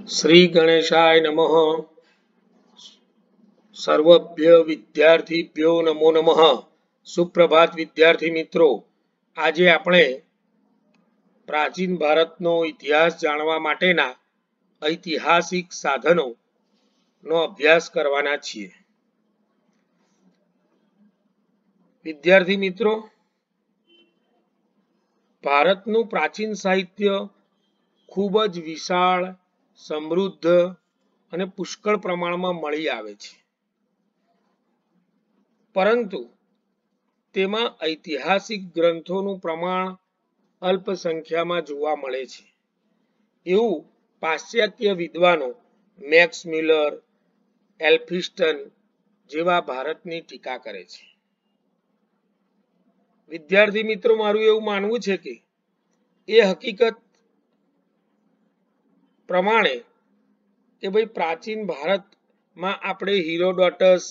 श्री गणेशाय नमः। सर्वभ्य विद्यार्थीभ्यो नमो नमः। सुप्रभात विद्यार्थी मित्रों, આજે આપણે પ્રાચીન ભારતનો ઇતિહાસ જાણવા માટેના ઐતિહાસિક સાધનોનો અભ્યાસ કરવાના છીએ। વિદ્યાર્થી મિત્રો, ભારતનું પ્રાચીન સાહિત્ય ખૂબ જ વિશાળ, સમૃદ્ધ અને પુષ્કળ પ્રમાણમાં મળી આવે છે, પરંતુ તેમાં ઐતિહાસિક ગ્રંથોનું પ્રમાણ અલ્પ સંખ્યામાં જોવા મળે છે એવું પાશ્ચાત્ય વિદ્વાનો મેક્સ મિલર, એલ્ફિન્સ્ટન જેવા ભારતની ટીકા કરે છે। વિદ્યાર્થી મિત્રો, મારું એવું માનવું છે કે એ હકીકત પ્રમાણે કે ભાઈ પ્રાચીન ભારતમાં આપણે હિરોડોટસ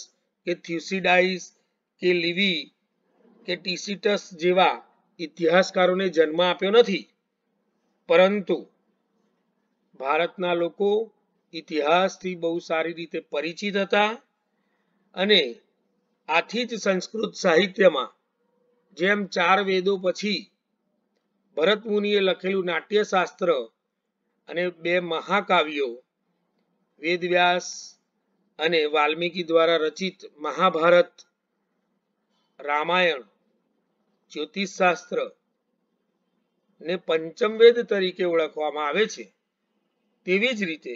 કે થ્યુસીડાઇસ કે લીવી કે ટીસીટસ જેવા ઇતિહાસકારોને જન્મ આપ્યો નથી, પરંતુ ભારતના લોકો ઇતિહાસથી બહુ સારી રીતે પરિચિત હતા અને આથી જ સંસ્કૃત સાહિત્યમાં જેમ 4 વેદો પછી ભરત મુનિએ લખેલું નાટ્યશાસ્ત્ર અને 2 મહાકાવ્યો વેદવ્યાસ અને વાલ્મીકી દ્વારા રચિત મહાભારત, રામાયણ, જ્યોતિષશાસ્ત્ર ને પંચમ વેદ તરીકે ઓળખવામાં આવે છે, તેવી જ રીતે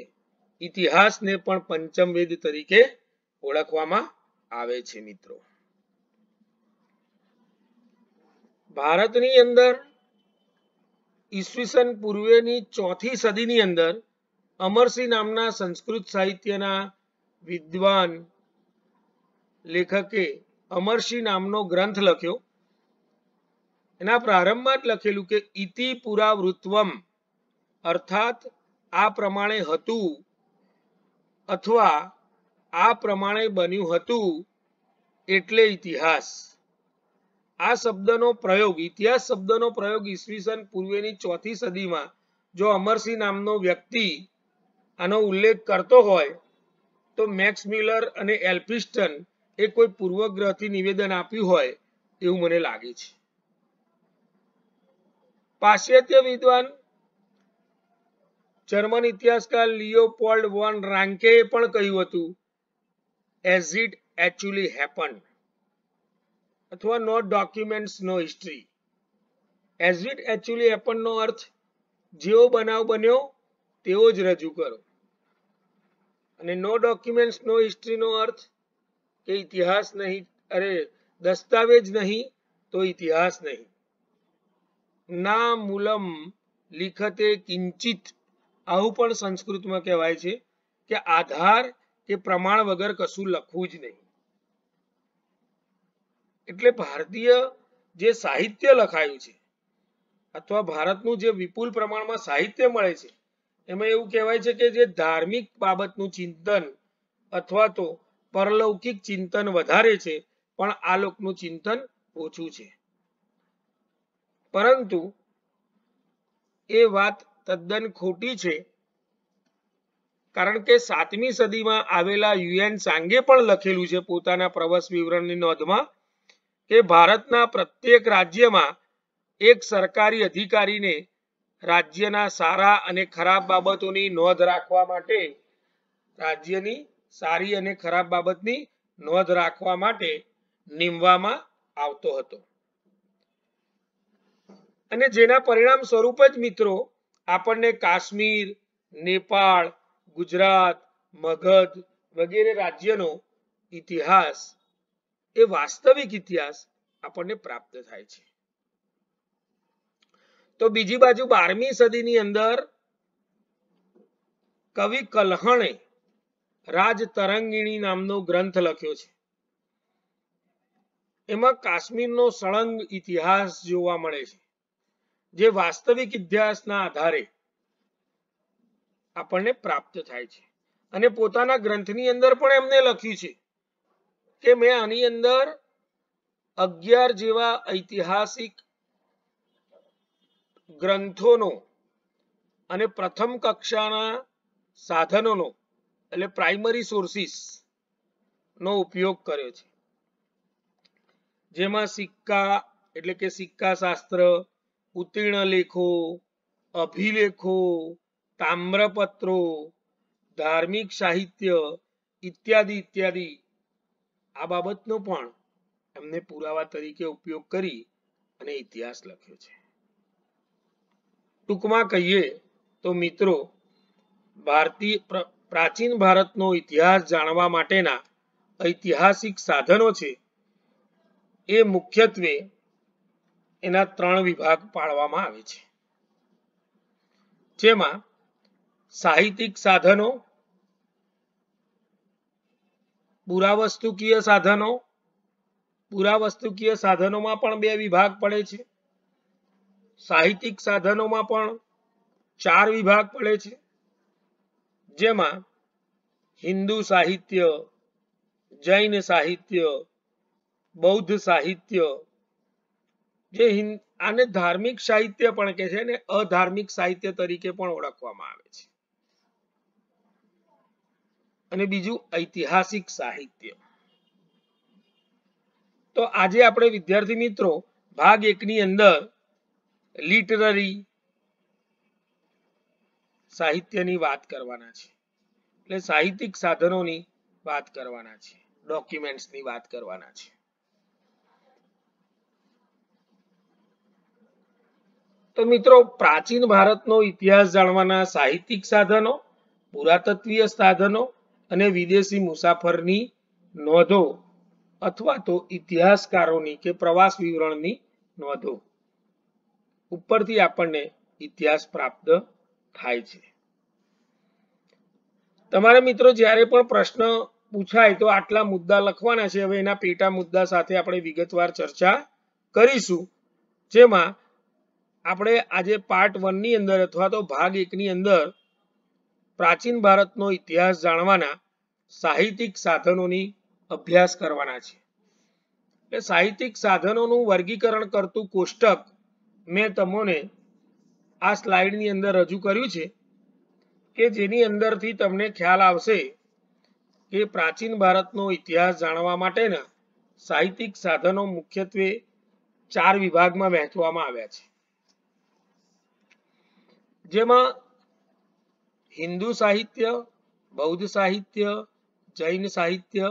ઇતિહાસને પણ પંચમ વેદ તરીકે ઓળખવામાં આવે છે। મિત્રો, ભારતની અંદર ઈસવીસન પૂર્વેની 4th સદીની અંદર અમરસિંહ નામના સંસ્કૃત સાહિત્યના વિદ્વાન લેખકે અમરસિંહ નામનો ગ્રંથ લખ્યો। એના પ્રારંભમાં જ લખેલું કે ઇતિ પુરાવૃત્વમ, અર્થાત આ પ્રમાણે હતું અથવા આ પ્રમાણે બન્યું હતું એટલે ઇતિહાસ। આ શબ્દનો પ્રયોગ, ઇતિહાસ શબ્દનો પ્રયોગ ઈસવીસન પૂર્વેની 4th સદીમાં જો અમરસિંહ નામનો વ્યક્તિ આનો ઉલ્લેખ કરતો હોય તો મેક્સ મિલર અને એલ્ફિન્સ્ટન એ કોઈ પૂર્વગ્રહથી નિવેદન આપ્યું હોય એવું મને લાગે છે। પાશ્ચાત્ય વિદ્વાન જર્મન ઇતિહાસકાર લિયોપોલ્ડ વોન રાન્કે પણ કહ્યું હતું એઝ ઇટ એક્ચ્યુઅલી હેપન્ડ અથવા નો ડોક્યુમેન્ટ્સ નો history. As it actually happened નો અર્થ જેવો બનાવ બન્યો તેવો જ રજૂ કરો, અને નો ડોક્યુમેન્ટ્સ નો હિસ્ટ્રી નો અર્થ કે ઇતિહાસ નહીં, અરે દસ્તાવેજ નહીં તો ઇતિહાસ નહીં। ના મૂલમ લિખતે કિંચિત, આવું પણ સંસ્કૃતમાં કહેવાય છે કે આધાર કે પ્રમાણ વગર કશું લખવું જ નહીં। એટલે ભારતીય જે સાહિત્ય લખાયું છે અથવા ભારતનું જે વિપુલ પ્રમાણમાં સાહિત્ય મળે છે એમાં એવું કહેવાય છે કે જે ધાર્મિક બાબતનું ચિંતન અથવા તો પરલૌકિક ચિંતન વધારે છે પણ આ લોકનું ચિંતન ઓછું છે। પરંતુ એ વાત તદ્દન ખોટી છે, કારણ કે 7મી સદીમાં આવેલા યુએન સાંગે પણ લખેલું છે પોતાના પ્રવાસ વિવરણની નોંધમાં કે ભારતના પ્રત્યેક રાજ્યમાં એક સરકારી અધિકારીને રાજ્યના સારા અને ખરાબ બાબતોની નોંધ રાખવા માટે, રાજ્યની સારી અને ખરાબ બાબતની નોંધ રાખવા માટે નીમવામાં આવતો હતો, અને જેના પરિણામ સ્વરૂપ જ મિત્રો આપણને કાશ્મીર, નેપાળ, ગુજરાત, મગધ વગેરે રાજ્યનો ઇતિહાસ, એ વાસ્તવિક ઇતિહાસ આપણને પ્રાપ્ત થાય છે। તો બીજી બાજુ 12મી સદીની અંદર કવિ કલ્હણે રાજતરંગિણી નામનો ગ્રંથ લખ્યો છે। એમાં કાશ્મીરનો સળંગ ઇતિહાસ જોવા મળે છે, જે વાસ્તવિક ઇતિહાસના આધારે આપણને પ્રાપ્ત થાય છે, અને પોતાના ગ્રંથની અંદર પણ એમને લખ્યું છે કે મેં આની અંદર 11 જેવા ઐતિહાસિક ગ્રંથોનો અને પ્રથમ કક્ષાના સાધનોનો એટલે પ્રાઇમરી સોર્સિસ નો ઉપયોગ કર્યો છે, જેમાં સિક્કા એટલે કે સિક્કા શાસ્ત્ર, ઉત્તીર્ણ લેખો, અભિલેખો, તામ્રપત્રો, ધાર્મિક સાહિત્ય ઇત્યાદિ ઇત્યાદિ આ બાબતનો પણ એમને પુરાવા તરીકે ઉપયોગ કરી અને ઇતિહાસ લખ્યો છે. ટૂંકમાં કહીએ તો મિત્રો, પ્રાચીન ભારતનો ઇતિહાસ જાણવા માટેના ઐતિહાસિક સાધનો છે એ મુખ્યત્વે એના 3 વિભાગ પાડવામાં આવે છે, જેમાં સાહિત્યિક સાધનો, પુરાવસ્તુકીય સાધનો, પુરાવસ્તુકીય સાધનોમાં પણ 2 વિભાગ પડે છે, સાહિત્યિક સાધનોમાં પણ 4 વિભાગ પડે છે, જેમાં હિન્દુ સાહિત્ય, જૈન સાહિત્ય, બૌદ્ધ સાહિત્ય, જે આને ધાર્મિક સાહિત્ય પણ કહે છે અને અધાર્મિક સાહિત્ય તરીકે પણ ઓળખવામાં આવે છે, અને બીજું ઐતિહાસિક સાહિત્ય. તો આજે આપણે વિદ્યાર્થી મિત્રો ભાગ 1 ની અંદર લિટરરી સાહિત્યની વાત કરવાના છે, એટલે સાહિત્યિક સાધનોની વાત કરવાના છે, ડોક્યુમેન્ટ્સની વાત કરવાના છે. તો મિત્રો, પ્રાચીન ભારતનો ઇતિહાસ જાણવાના સાહિત્યિક સાધનો, પુરાતત્વીય સાધનો અને વિદેશી મુસાફરની નોંધો અથવા તો ઇતિહાસકારોની કે પ્રવાસ વિવરણની નોંધો ઉપરથી આપણને ઇતિહાસ પ્રાપ્ત થાય છે. તમારે મિત્રો જ્યારે પણ પ્રશ્ન પૂછાય તો આટલા મુદ્દા લખવાના છે. હવે એના પેટા મુદ્દા સાથે આપણે વિગતવાર ચર્ચા કરીશું, જેમાં આપણે આજે પાર્ટ 1 ની અંદર અથવા તો ભાગ 1 ની અંદર પ્રાચીન ભારતનો ઇતિહાસ જાણવાના સાહિત્યિક સાધનોની અભ્યાસ કરવાના છે. એટલે સાહિત્યિક સાધનોનું વર્ગીકરણ કરતું કોષ્ટક મેં તમને આ સ્લાઇડની અંદર રજૂ કર્યું છે, કે જેની અંદરથી તમને ખ્યાલ આવશે કે પ્રાચીન ભારતનો ઇતિહાસ જાણવા માટેના સાહિત્યિક સાધનો મુખ્યત્વે 4 વિભાગમાં વહેંચવામાં આવ્યા છે, જેમાં હિન્દુ સાહિત્ય, બૌદ્ધ સાહિત્ય, જૈન સાહિત્ય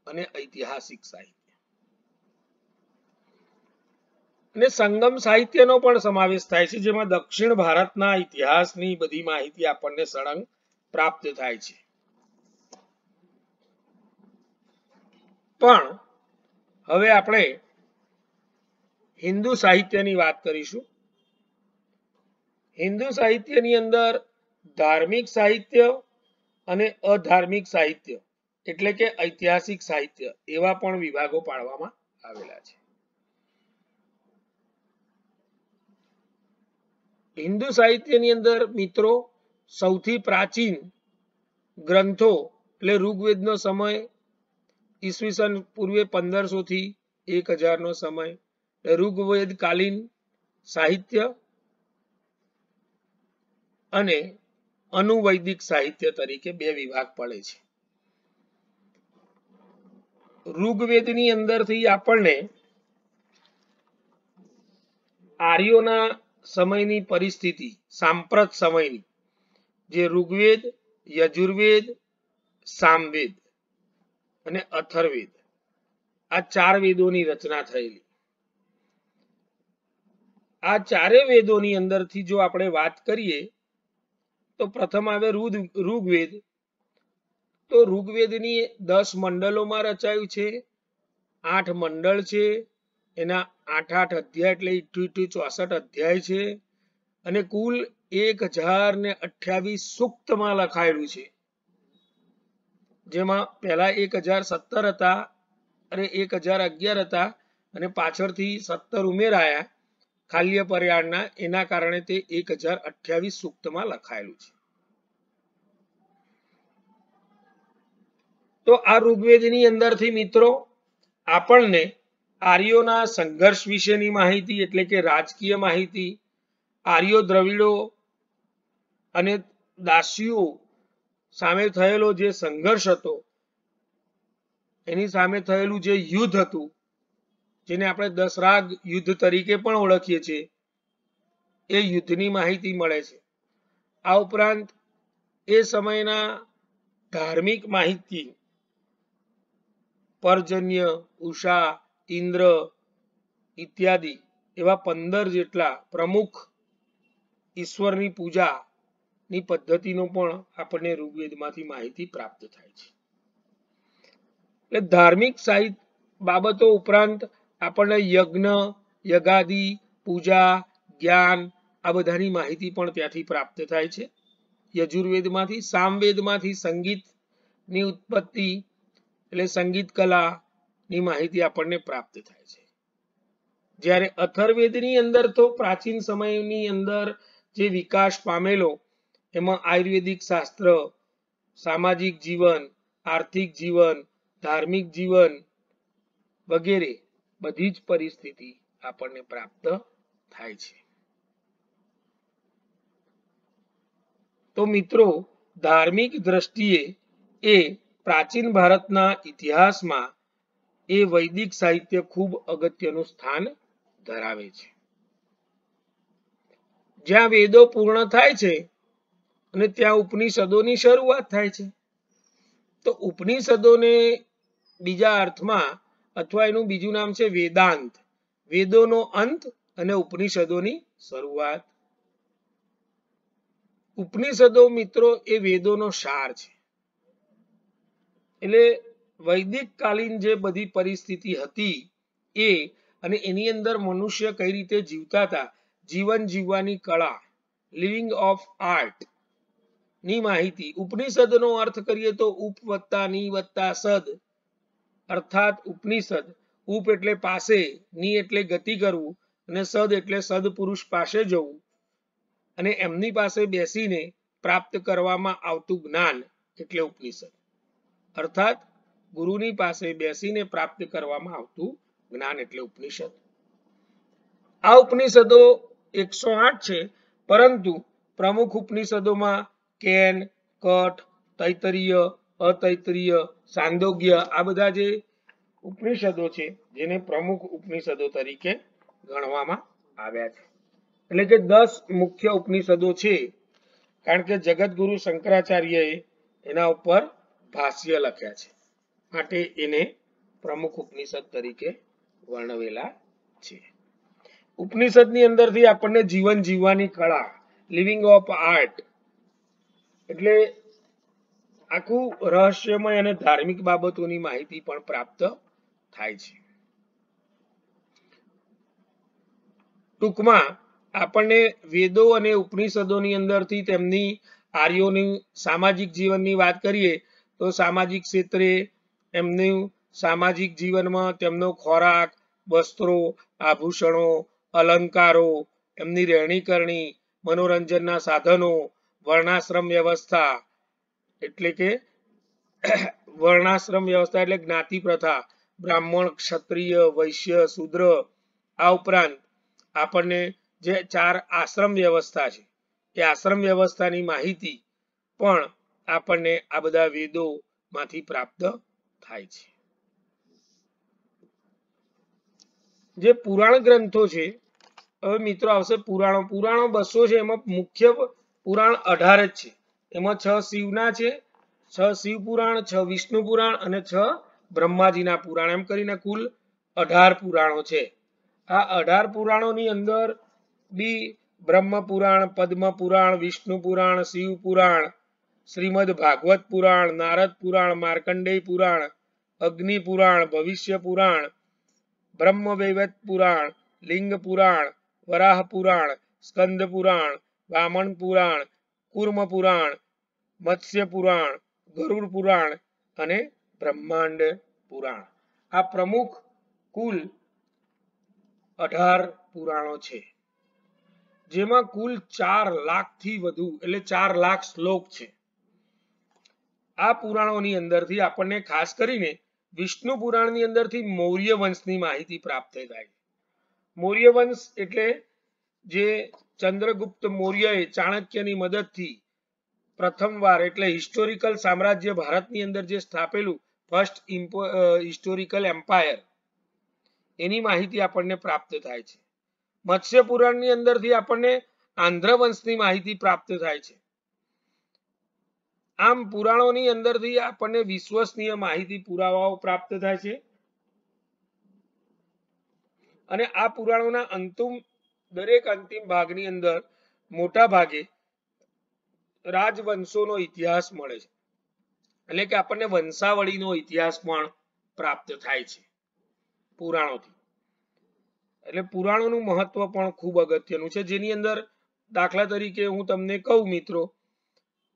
અને ઐતિહાસિક સાહિત્ય, અને સંગમ સાહિત્યનો પણ સમાવેશ થાય છે, જેમાં દક્ષિણ ભારતના ઇતિહાસની બધી માહિતી આપણને સળંગ પ્રાપ્ત થાય છે. પણ હવે આપણે હિન્દુ સાહિત્યની વાત કરીશું. હિન્દુ સાહિત્યની અંદર ધાર્મિક સાહિત્ય અને અધાર્મિક સાહિત્ય એટલે કે ઐતિહાસિક સાહિત્ય એવા પણ વિભાગો પાડવામાં આવેલા છે. હિન્દુ સાહિત્યની અંદર મિત્રો સૌથી પ્રાચીન ગ્રંથો એટલે ઋગ્વેદનો સમય, ઈસવીસન પૂર્વે 1500 થી 1000 નો સમય, ઋગ્વેદ કાલીન સાહિત્ય અને અનુવૈદિક સાહિત્ય તરીકે 2 વિભાગ પડે છે. ઋગ્વેદની અંદરથી આપણને આર્યોના સમયની પરિસ્થિતિ, સાંપ્રત સમયની, જે ઋગ્વેદ, યજુર્વેદ, સામવેદ અને અથર્વવેદ આ 4 વેદોની રચના થયેલી. આ 4 વેદોની અંદરથી જો આપણે વાત કરીએ તો પ્રથમ આવે ઋગ્વેદ. તો ઋગ્વેદની 10 મંડલોમાં રચાયું છે, 8 મંડળ છે, એના 8 અધ્યાય એટલે 64 અધ્યાય છે, અને કુલ 1028 સૂક્તમાં લખાયેલું છે, જેમાં પહેલા 1017 હતા અને 1011 હતા અને પાછળથી 17 ઉમેરાયા ખાલ્ય પર્યાયના, એના કારણે તે 1028 સૂક્તમાં લખાયેલું છે. તો આ ઋગ્વેદની અંદરથી મિત્રો આપણને આર્યોના સંઘર્ષ વિશેની માહિતી એટલે કે રાજકીય માહિતી, આર્યો દ્રવિડો અને દાસીઓ સામે થયેલો જે સંઘર્ષ હતો, એની સામે થયેલું જે યુદ્ધ હતું, જેને આપણે દશરાગ યુદ્ધ તરીકે પણ ઓળખીએ છીએ, એ યુદ્ધની માહિતી મળે છે. આ ઉપરાંત એ સમયના ધાર્મિક માહિતી, પર્જન્ય, ઉષા, ઇન્દ્ર ઇત્યાદિ એવા 15 જેટલા પ્રમુખ ઈશ્વરની પૂજાની પદ્ધતિનો પણ આપણને ઋગ્વેદમાંથી માહિતી પ્રાપ્ત થાય છે. એટલે ધાર્મિક સાહિત્ય બાબતો ઉપરાંત આપણને યજ્ઞ, યગાદિ, પૂજા, જ્ઞાન આ બધાની માહિતી પણ ત્યાંથી પ્રાપ્ત થાય છે. યજુર્વેદમાંથી. સામવેદમાંથી સંગીતની ઉત્પત્તિ એટલે સંગીત કલાની માહિતી આપણને પ્રાપ્ત થાય છે. જ્યારે અથર્વવેદની અંદર તો પ્રાચીન સમયની અંદર જે વિકાસ પામેલો, એમાં આયુર્વેદિક શાસ્ત્ર, સામાજિક જીવન, આર્થિક જીવન, ધાર્મિક જીવન વગેરે બધી જ પરિસ્થિતિ આપણને પ્રાપ્ત થાય છે. તો મિત્રો, ધાર્મિક દ્રષ્ટિએ એ પ્રાચીન ભારતના ઇતિહાસમાં એ વૈદિક સાહિત્ય ખૂબ અગત્યનું સ્થાન ધરાવે છે. જ્યાં વેદો પૂર્ણ થાય છે અને ત્યાં ઉપનિષદોની શરૂઆત થાય છે. તો ઉપનિષદોને બીજા અર્થમાં અથવા એનું બીજું નામ છે વેદાંત, વેદોનો અંત અને ઉપનિષદોની શરૂઆત. ઉપનિષદો મિત્રો એ વેદોનો સાર છે. એટલે વૈદિક કાલીન જે બધી પરિસ્થિતિ હતી એ અને એની અંદર મનુષ્ય કઈ રીતે જીવતા હતા, જીવન જીવવાની કળા, લિવિંગ ઓફ આર્ટ ની માહિતી. ઉપનિષદનો અર્થ કરીએ તો ઉપ વત્તા ની વત્તા સદ, અર્થાત ઉપનિષદ. ઉપ એટલે પાસે, ની એટલે ગતિ કરવું, અને સદ એટલે સદપુરુષ પાસે જવું, અને એમની પાસે બેસીને પ્રાપ્ત કરવામાં આવતું જ્ઞાન એટલે ઉપનિષદ. અર્થાત ગુરુની પાસે બેસીને પ્રાપ્ત કરવામાં આવતું જ્ઞાન એટલે ઉપનિષદ. આ ઉપનિષદો 108 છે, પરંતુ પ્રમુખ ઉપનિષદોમાં કેન, કઠ, તૈત્તરીય, અતૈત્તરીય, છાંદોગ્ય આ બધા જે ઉપનિષદો છે જેને પ્રમુખ ઉપનિષદો તરીકે ગણવામાં આવ્યા છે. એટલે કે 10 મુખ્ય ઉપનિષદો છે, કારણ કે જગતગુરુ શંકરાચાર્યએ એના ઉપર ભાષ્ય લખ્યા છે, માટે એને પ્રમુખ ઉપનિષદ તરીકે વર્ણવેલા છે. ઉપનિષદની અંદરથી આપણને જીવન જીવવાની કળા, લિવિંગ ઓફ આર્ટ એટલે આખું રહસ્યમય અને ધાર્મિક બાબતોની માહિતી પણ પ્રાપ્ત થાય છે. ટૂંકમાં આપણને વેદો અને ઉપનિષદોની અંદરથી તેમની આર્યોની સામાજિક જીવનની વાત કરીએ તો સામાજિક ક્ષેત્રે એમનું સામાજિક જીવનમાં તેમનો ખોરાક, વસ્ત્રો, આભૂષણો, અલંકારો, એમની રહેણી કરણી, મનોરંજનના સાધનો, વર્ણાશ્રમ વ્યવસ્થા એટલે કે વર્ણાશ્રમ વ્યવસ્થા એટલે જ્ઞાતિ પ્રથા, બ્રાહ્મણ, ક્ષત્રિય, વૈશ્ય, શૂદ્ર. આ ઉપરાંત આપણને જે 4 આશ્રમ વ્યવસ્થા છે એ આશ્રમ વ્યવસ્થાની માહિતી પણ આપણને આ બધા વેદોમાંથી પ્રાપ્ત થાય છે. જે પુરાણ ગ્રંથો છે, હવે મિત્રો આવશે પુરાણો. પુરાણો 200 છે, એમાં મુખ્ય પુરાણ 18 જ છે. એમાં 6 શિવના છે, 6 શિવ પુરાણ, 6 વિષ્ણુ પુરાણ અને 6 બ્રહ્માજીના પુરાણ, એમ કરીને કુલ 18 પુરાણો છે. આ 18 પુરાણોની અંદર બી બ્રહ્મ પુરાણ, પદ્મ પુરાણ, વિષ્ણુ પુરાણ, શિવ પુરાણ, શ્રીમદ ભાગવત પુરાણ, નારદ પુરાણ, માર્કંડેય પુરાણ, અગ્નિ પુરાણ, ભવિષ્ય પુરાણ, બ્રહ્મવૈવત પુરાણ, લિંગ પુરાણ, વરાહ પુરાણ, સ્કંદ પુરાણ, વામન પુરાણ, કુર્મ પુરાણ, મત્સ્ય પુરાણ, ગરુડ પુરાણ અને બ્રહ્માંડ પુરાણ. આ પ્રમુખ કુલ 18 પુરાણો છે, જેમાં કુલ 4 લાખથી વધુ એટલે 4 લાખ શ્લોક છે. આ પુરાણોની અંદરથી આપણને ખાસ કરીને વિષ્ણુ પુરાણની અંદરથી મૌર્ય વંશની માહિતી પ્રાપ્ત થાય છે. મૌર્ય વંશ એટલે જે ચંદ્રગુપ્ત મૌર્યએ ચાણક્યની મદદથી પ્રથમવાર એટલે હિસ્ટોરિકલ સામ્રાજ્ય ભારતની અંદર જે સ્થાપેલું ફર્સ્ટ હિસ્ટોરિકલ એમ્પાયર એની માહિતી આપણને પ્રાપ્ત થાય છે. મત્સ્ય પુરાણની અંદરથી આપણને આંધ્ર વંશની માહિતી પ્રાપ્ત થાય છે. આમ પુરાણોની અંદરથી આપણને વિશ્વસનીય માહિતી પુરાવાઓ પ્રાપ્ત થાય છે અને આ પુરાણોના દરેક અંતિમ ભાગની અંદર મોટા ભાગે રાજવંશોનો ઇતિહાસ મળે છે, એટલે કે આપણને વંશાવળીનો ઇતિહાસ પણ પ્રાપ્ત થાય છે પુરાણોથી. એટલે પુરાણોનું મહત્વ પણ ખૂબ અગત્યનું છે, જેની અંદર દાખલા તરીકે હું તમને કહું મિત્રો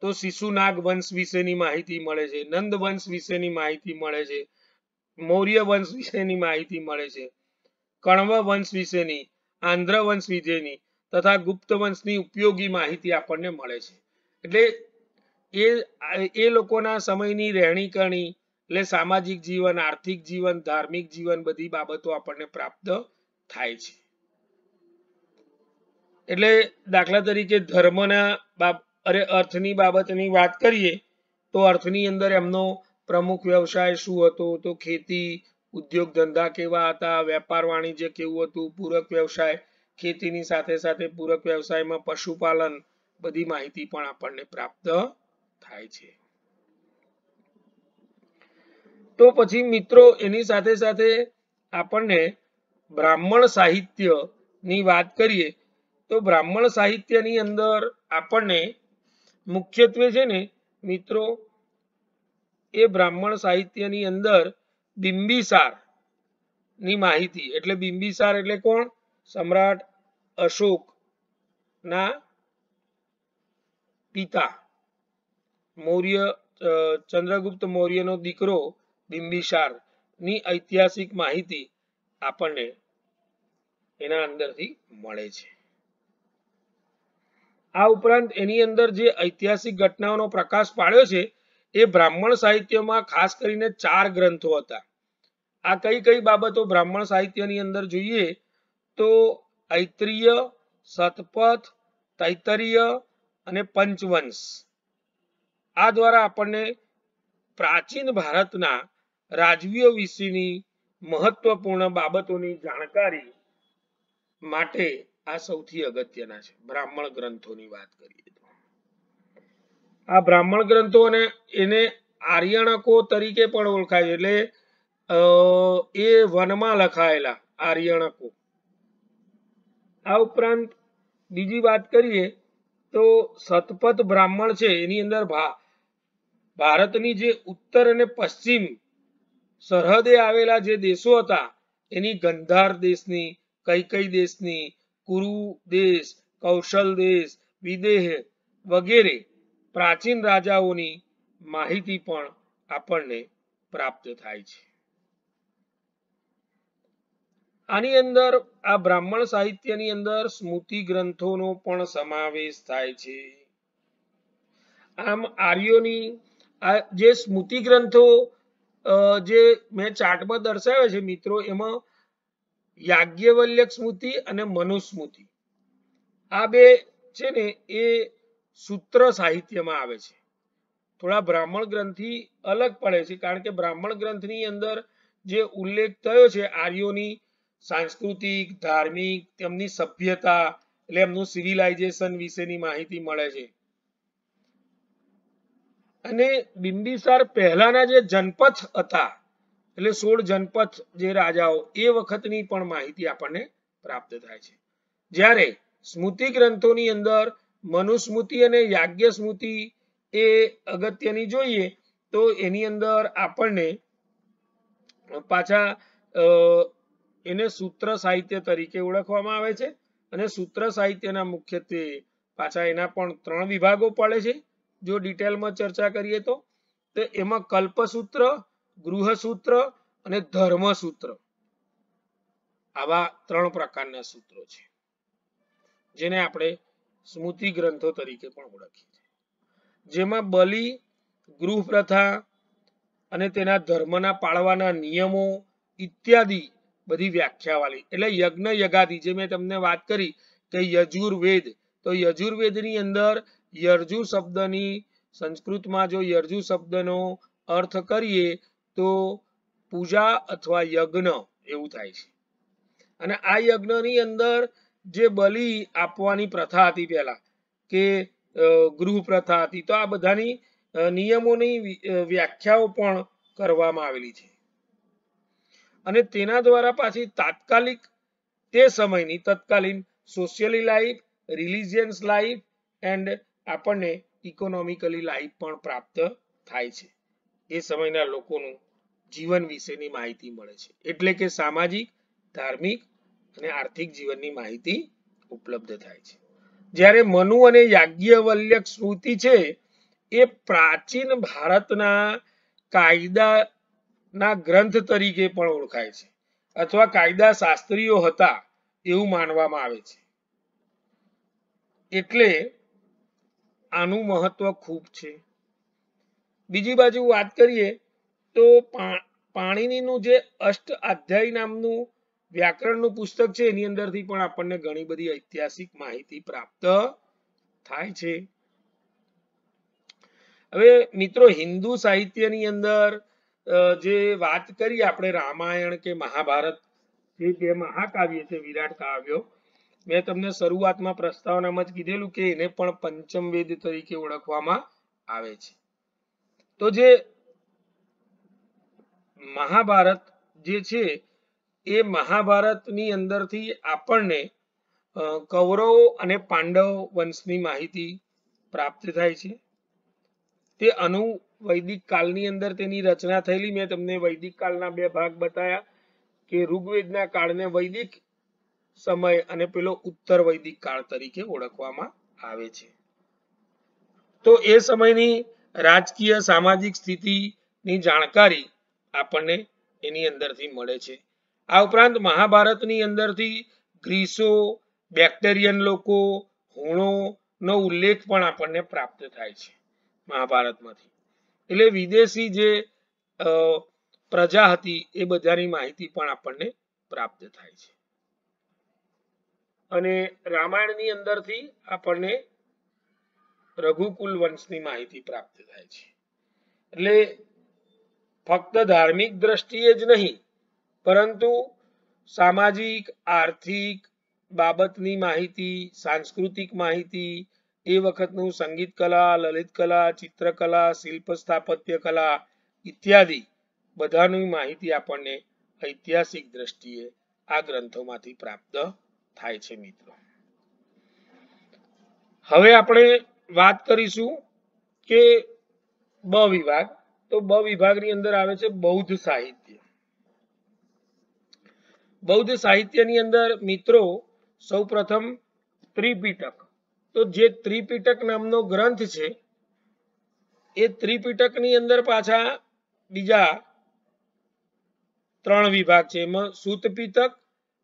તો શિશુનાગ વંશ વિશેની માહિતી મળે છે, નંદ વંશ વિશેની માહિતી મળે છે, મૌર્ય વંશ વિશેની માહિતી મળે છે, કણવ વંશ વિશેની, આંધ્ર વંશ વિશેની તથા ગુપ્ત વંશની ઉપયોગી માહિતી આપણને મળે છે. એટલે એ લોકોના સમયની રહેણી કરણી એટલે સામાજિક જીવન, આર્થિક જીવન, ધાર્મિક જીવન બધી બાબતો આપણને પ્રાપ્ત થાય છે. એટલે દાખલા તરીકે ધર્મના અર્થની બાબતની વાત કરીએ તો અર્થની અંદર એમનો પ્રમુખ વ્યવસાય શું હતો, તો ખેતી, ઉદ્યોગ ધંધા કેવા હતા, વેપાર વાણિજ્ય કેવું હતું, પૂરક વ્યવસાય, ખેતીની સાથે સાથે પૂરક વ્યવસાયમાં પશુપાલન, બધી માહિતી પણ આપણને પ્રાપ્ત થાય છે. તો પછી મિત્રો એની સાથે સાથે આપણને બ્રાહ્મણ સાહિત્ય ની વાત કરીએ તો બ્રાહ્મણ સાહિત્યની અંદર આપણને મુખ્યત્વે છે ને મિત્રો એ બ્રાહ્મણ સાહિત્યની અંદર બિંબિસાર ની માહિતી, એટલે બિંબિસાર એટલે કોણ? સમ્રાટ અશોક ના પિતા, મૌર્ય ચંદ્રગુપ્ત મૌર્યનો દીકરો બિંબિસાર ની ઐતિહાસિક માહિતી આપણને એના અંદરથી મળે છે. આ ઉપરાંત એની અંદર જે ઐતિહાસિક ઘટનાઓનો પ્રકાશ પાડ્યો છે એ બ્રાહ્મણ સાહિત્યમાં ખાસ કરીને 4 ગ્રંથો હતા. આ કઈ કઈ બાબતો બ્રાહ્મણ સાહિત્યની અંદર જોઈએ તો ઐત્રીય, શતપથ, તૈત્તરીય અને પંચવંશ. આ દ્વારા આપણને પ્રાચીન ભારતના રાજવીઓ વિશેની મહત્વપૂર્ણ બાબતોની જાણકારી માટે આ સૌથી અગત્યના છે. બ્રાહ્મણ ગ્રંથોની વાત કરીએ તો આ બ્રાહ્મણ ગ્રંથો અને એને આર્યણકો તરીકે પણ ઓળખાય છે, એટલે એ વનમાં લખાયેલા આર્યણકો. આ ઉપરાંત બીજી વાત કરીએ તો શતપથ બ્રાહ્મણ છે એની અંદર ભારતની જે ઉત્તર અને પશ્ચિમ સરહદે આવેલા જે દેશો હતા એની ગંધાર દેશની, કૈકઈ દેશની, કુરુ દેશ, કૌશલ દેશ, વિદેહ વગેરે પ્રાચીન રાજાઓની માહિતી પણ આપણને પ્રાપ્ત થાય છે. આની અંદર આ બ્રાહ્મણ સાહિત્યની અંદર સ્મૃતિ ગ્રંથોનો પણ સમાવેશ થાય છે. આમ આર્યોની આ જે સ્મૃતિ ગ્રંથો જે મેં ચાર્ટમાં દર્શાવ્યા છે મિત્રો, એમાં યાજ્ઞવલ્ક્ય સ્મૃતિ અને મનુસ્મૃતિ આ બે છે ને એ સૂત્ર સાહિત્યમાં આવે છે. થોડા બ્રાહ્મણ ગ્રંથથી અલગ પડે છે, કારણ કે બ્રાહ્મણ ગ્રંથની અંદર જે ઉલ્લેખ થયો છે આર્યોની સાંસ્કૃતિક, ધાર્મિક, તેમની સભ્યતા એટલે એમનું સિવિલાઇઝેશન વિશેની માહિતી મળે છે. અને બિંબિસાર પહેલાના જે જનપથ હતા એટલે 16 જનપથ જે રાજાઓ એ વખતની પણ માહિતી આપણને પ્રાપ્ત થાય છે. જ્યારે સ્મૃતિ ગ્રંથોની અંદર મનુસ્મૃતિ અને યાજ્ઞ સ્મૃતિ એ અગત્યની જોઈએ તો એની અંદર આપણને પાછા એને સૂત્ર સાહિત્ય તરીકે ઓળખવામાં આવે છે. અને સૂત્ર સાહિત્યના મુખ્યત્વે પાછા એના પણ 3 વિભાગો પડે છે. જો ડિટેલમાં ચર્ચા કરીએ તો એમાં કલ્પસૂત્ર, ગૃહસૂત્ર અને ધર્મસૂત્ર આવા 3 પ્રકારના સૂત્રો છે, જેને આપણે સ્મૃતિ ગ્રંથો તરીકે પણ ઓળખીએ છીએ. જેમાં બલિ, ગૃહ પ્રથા અને તેના ધર્મના પાળવાના નિયમો ઇત્યાદિ બધી વ્યાખ્યાવાળી, એટલે યજ્ઞ યગાદિ જે મેં તમને વાત કરી કે યજુર્વેદ, તો યજુર્વેદની અંદર યર્જુ શબ્દની સંસ્કૃતમાં જો યજુ શબ્દનો અર્થ કરીએ તો પૂજા અથવા યજ્ઞ એવું થાય છે. અને આ યજ્ઞની અંદર જે બલિ આપવાની પ્રથા હતી પહેલા કે ગૃહ પ્રથા હતી, તો આ બધાની નિયમોની વ્યાખ્યાઓ પણ કરવામાં આવેલી છે. અને તેના દ્વારા પાછી તાત્કાલિક તે સમયની તત્કાલીન socially life, religious life and આપણને ઇકોનોમિકલી લાઈફ પણ પ્રાપ્ત થાય છે. એ સમયના લોકોનું જીવન વિશેની માહિતી મળે છે. એટલે કે સામાજિક, ધાર્મિક અને આર્થિક જીવનની માહિતી ઉપલબ્ધ થાય છે. જ્યારે મનુ અને યાજ્ઞવલ્ક્ય સ્મૃતિ છે એ પ્રાચીન ભારતના કાયદાના ગ્રંથ તરીકે પણ ઓળખાય છે અથવા કાયદા શાસ્ત્રીઓ હતા એવું માનવામાં આવે છે. એટલે આનું મહત્વ ખૂબ છે. બીજી બાજુ વાત કરીએ તો પાણિનીનું જે અષ્ટ અધ્યાય નામનું વ્યાકરણનું પુસ્તક છે એની અંદરથી પણ આપણને ઘણી બધી ઐતિહાસિક માહિતી પ્રાપ્ત થાય છે. હવે મિત્રો, હિન્દુ સાહિત્યની અંદર જે વાત કરીએ આપણે રામાયણ કે મહાભારત, જે બે મહાકાવ્ય છે, વિરાટ કાવ્યો, મેં તમને શરૂઆતમાં પ્રસ્તાવનામાં જ કીધેલું કે એને પણ પંચમ વેદ તરીકે ઓળખવામાં આવે છે. તો જે મહાભારત જે છે એ મહાભારતની અંદરથી આપણને કૌરવો અને પાંડવ વંશની માહિતી પ્રાપ્ત થાય છે. તે વૈદિક કાળની અંદર તેની રચના થયેલી. મેં તમને વૈદિક કાળના બે ભાગ બતાવ્યા કે ઋગ્વેદના કાળને વૈદિક સમય અને પેલો ઉત્તર વૈદિક કાળ તરીકે ઓળખવામાં આવે છે. તો એ સમયની રાજકીય સામાજિક સ્થિતિની જાણકારી આપણને એની અંદરથી મળે છે. આ ઉપરાંત મહાભારતની અંદરથી ગ્રીસો, બેક્ટેરિયન લોકો, હુણો નો ઉલ્લેખ પણ આપણને પ્રાપ્ત થાય છે મહાભારતમાંથી. એટલે વિદેશી જે પ્રજા હતી એ બધાની માહિતી પણ આપણને પ્રાપ્ત થાય છે. અને રામાયણની અંદરથી આપણને રઘુકુલ વંશની માહિતી પ્રાપ્ત થાય છે. એટલે ફક્ત ધાર્મિક દ્રષ્ટિએ જ નહીં, પરંતુ સામાજિક, આર્થિક બાબતની માહિતી, સાંસ્કૃતિક માહિતી, એ વખતનું સંગીત કલા, લલિત કલા, ચિત્રકલા, શિલ્પ સ્થાપત્ય કલા ઇત્યાદિ બધાની માહિતી આપણને ઐતિહાસિક દ્રષ્ટિએ આ ગ્રંથોમાંથી પ્રાપ્ત થાય છે. મિત્રો, હવે આપણે વાત કરીશું કે બ વિભાગ. તો બ વિભાગની અંદર આવે છે બૌદ્ધ સાહિત્ય. બૌદ્ધ સાહિત્યની અંદર મિત્રો સૌપ્રથમ ત્રિપિટક. તો જે ત્રિપિટક નામનો ગ્રંથ છે એ ત્રિપિટકની અંદર પાછા બીજા 3 વિભાગ છે. એમાં સૂત પિટક,